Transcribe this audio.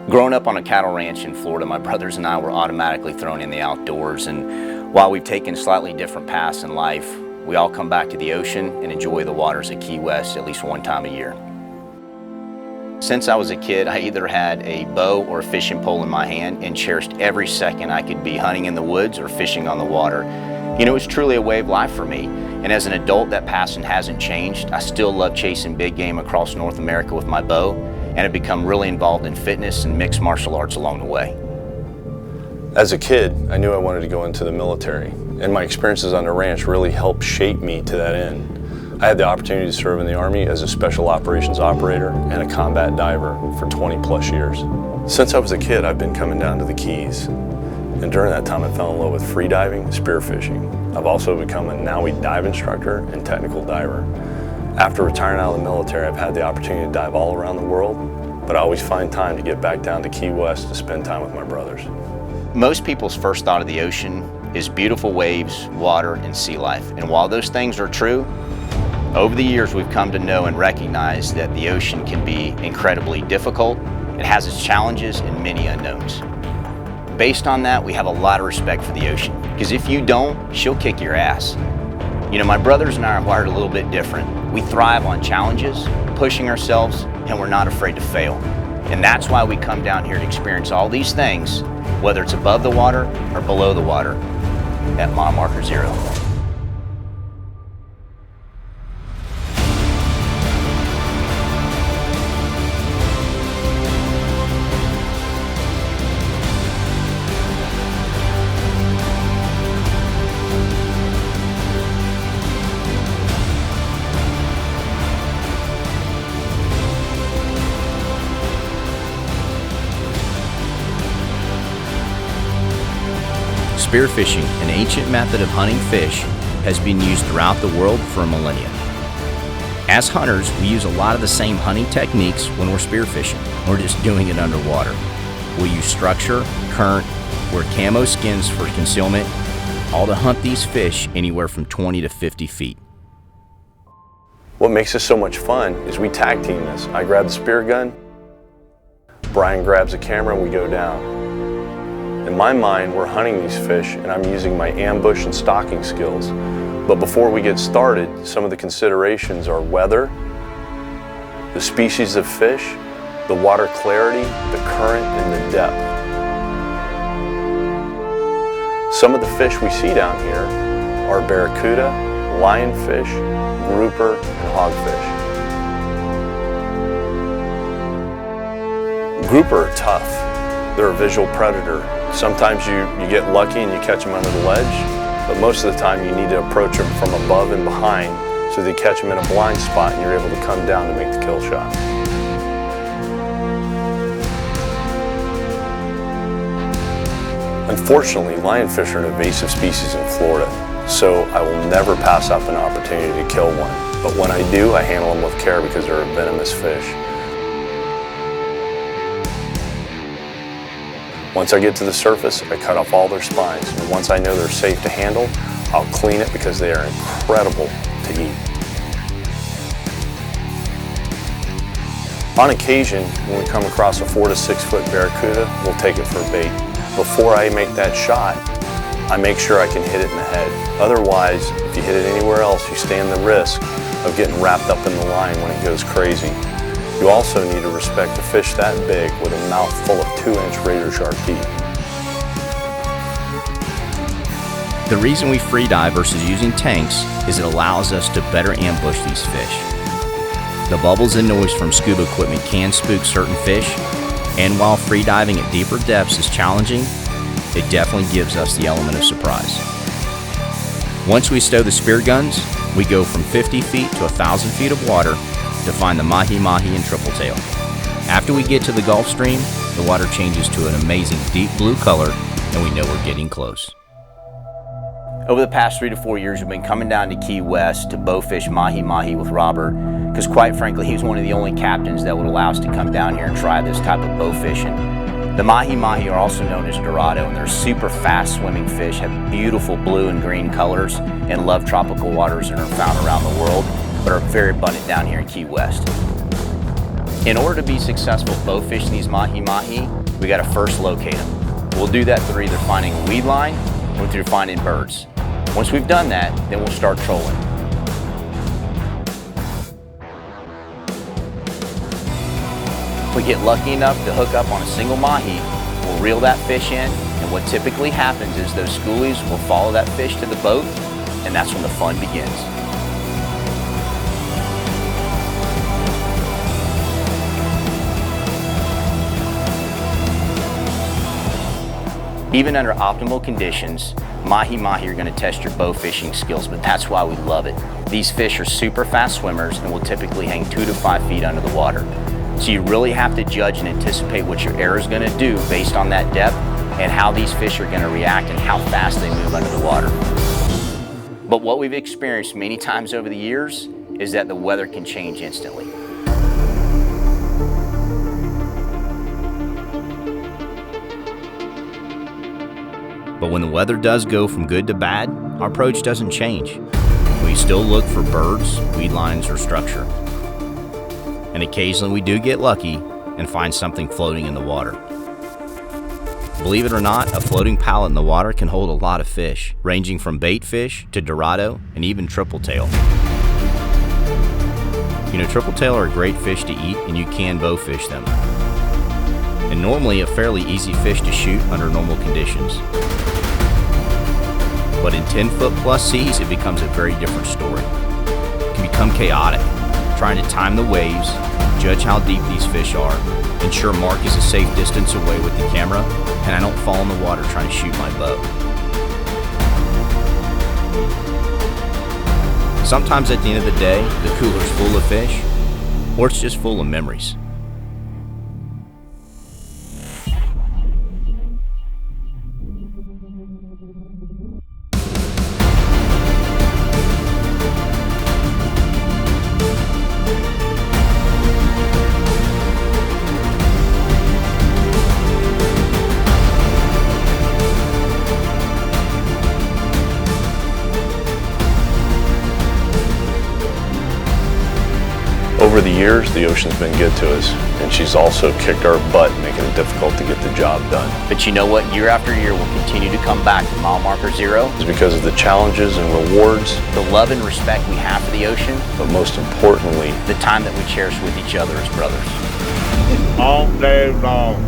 Growing up on a cattle ranch in Florida, my brothers and I were automatically thrown in the outdoors, and while we've taken slightly different paths in life, we all come back to the ocean and enjoy the waters of Key West at least one time a year. Since I was a kid, I either had a bow or a fishing pole in my hand and cherished every second I could be hunting in the woods or fishing on the water. You know, it was truly a way of life for me. And as an adult, that passion hasn't changed. I still love chasing big game across North America with my bow, and have become really involved in fitness and mixed martial arts along the way. As a kid, I knew I wanted to go into the military, and my experiences on the ranch really helped shape me to that end. I had the opportunity to serve in the Army as a special operations operator and a combat diver for 20 plus years. Since I was a kid, I've been coming down to the Keys. And during that time, I fell in love with free diving and spearfishing. I've also become a Maui dive instructor and technical diver. After retiring out of the military, I've had the opportunity to dive all around the world, but I always find time to get back down to Key West to spend time with my brothers. Most people's first thought of the ocean is beautiful waves, water, and sea life. And while those things are true, over the years we've come to know and recognize that the ocean can be incredibly difficult. It has its challenges and many unknowns. Based on that, we have a lot of respect for the ocean, because if you don't, she'll kick your ass. You know, my brothers and I are wired a little bit different. We thrive on challenges, pushing ourselves, and we're not afraid to fail. And that's why we come down here to experience all these things, whether it's above the water or below the water, at mile marker 0. Spearfishing, an ancient method of hunting fish, has been used throughout the world for millennia. As hunters, we use a lot of the same hunting techniques when we're spearfishing. We're just doing it underwater. We'll use structure, current, wear camo skins for concealment, all to hunt these fish anywhere from 20 to 50 feet. What makes this so much fun is we tag team this. I grab the spear gun, Brian grabs the camera, and we go down. In my mind, we're hunting these fish, and I'm using my ambush and stalking skills. But before we get started, some of the considerations are weather, the species of fish, the water clarity, the current, and the depth. Some of the fish we see down here are barracuda, lionfish, grouper, and hogfish. Grouper are tough. They're a visual predator. Sometimes you get lucky and you catch them under the ledge, but most of the time you need to approach them from above and behind so they catch them in a blind spot and you're able to come down to make the kill shot. Unfortunately, lionfish are an invasive species in Florida, so I will never pass up an opportunity to kill one. But when I do, I handle them with care because they're a venomous fish. Once I get to the surface, I cut off all their spines, and once I know they're safe to handle, I'll clean it because they are incredible to eat. On occasion, when we come across a 4 to 6 foot barracuda, we'll take it for bait. Before I make that shot, I make sure I can hit it in the head. Otherwise, if you hit it anywhere else, you stand the risk of getting wrapped up in the line when it goes crazy. You also need to respect a fish that big with a mouth full of 2-inch razor sharp teeth. The reason we free dive versus using tanks is it allows us to better ambush these fish. The bubbles and noise from scuba equipment can spook certain fish, and while free diving at deeper depths is challenging, it definitely gives us the element of surprise. Once we stow the spear guns, we go from 50 feet to 1,000 feet of water to find the Mahi Mahi and triple tail. After we get to the Gulf Stream, the water changes to an amazing deep blue color, and we know we're getting close. Over the past 3 to 4 years, we've been coming down to Key West to bowfish Mahi Mahi with Robert, because quite frankly, he was one of the only captains that would allow us to come down here and try this type of bow fishing. The Mahi Mahi are also known as Dorado, and they're super fast swimming fish, have beautiful blue and green colors, and love tropical waters and are found around the world, but are very abundant down here in Key West. In order to be successful bow fishing these Mahi Mahi, we gotta first locate them. We'll do that through either finding a weed line or through finding birds. Once we've done that, then we'll start trolling. If we get lucky enough to hook up on a single Mahi, we'll reel that fish in, and what typically happens is those schoolies will follow that fish to the boat, and that's when the fun begins. Even under optimal conditions, Mahi Mahi are going to test your bow fishing skills, but that's why we love it. These fish are super fast swimmers and will typically hang 2 to 5 feet under the water. So you really have to judge and anticipate what your arrow is going to do based on that depth and how these fish are going to react and how fast they move under the water. But what we've experienced many times over the years is that the weather can change instantly. But when the weather does go from good to bad, our approach doesn't change. We still look for birds, weed lines, or structure. And occasionally we do get lucky and find something floating in the water. Believe it or not, a floating pallet in the water can hold a lot of fish, ranging from bait fish to dorado and even triple tail. You know, triple tail are a great fish to eat and you can bow fish them. And normally a fairly easy fish to shoot under normal conditions. But in 10-foot plus seas, it becomes a very different story. It can become chaotic, trying to time the waves, judge how deep these fish are, ensure Mark is a safe distance away with the camera, and I don't fall in the water trying to shoot my bow. Sometimes at the end of the day, the cooler's full of fish, or it's just full of memories. Over the years, the ocean's been good to us, and she's also kicked our butt, making it difficult to get the job done. But you know what? Year after year, we'll continue to come back to mile marker 0. It's because of the challenges and rewards, The love and respect we have for the ocean, but most importantly, the time that we cherish with each other as brothers. All day long.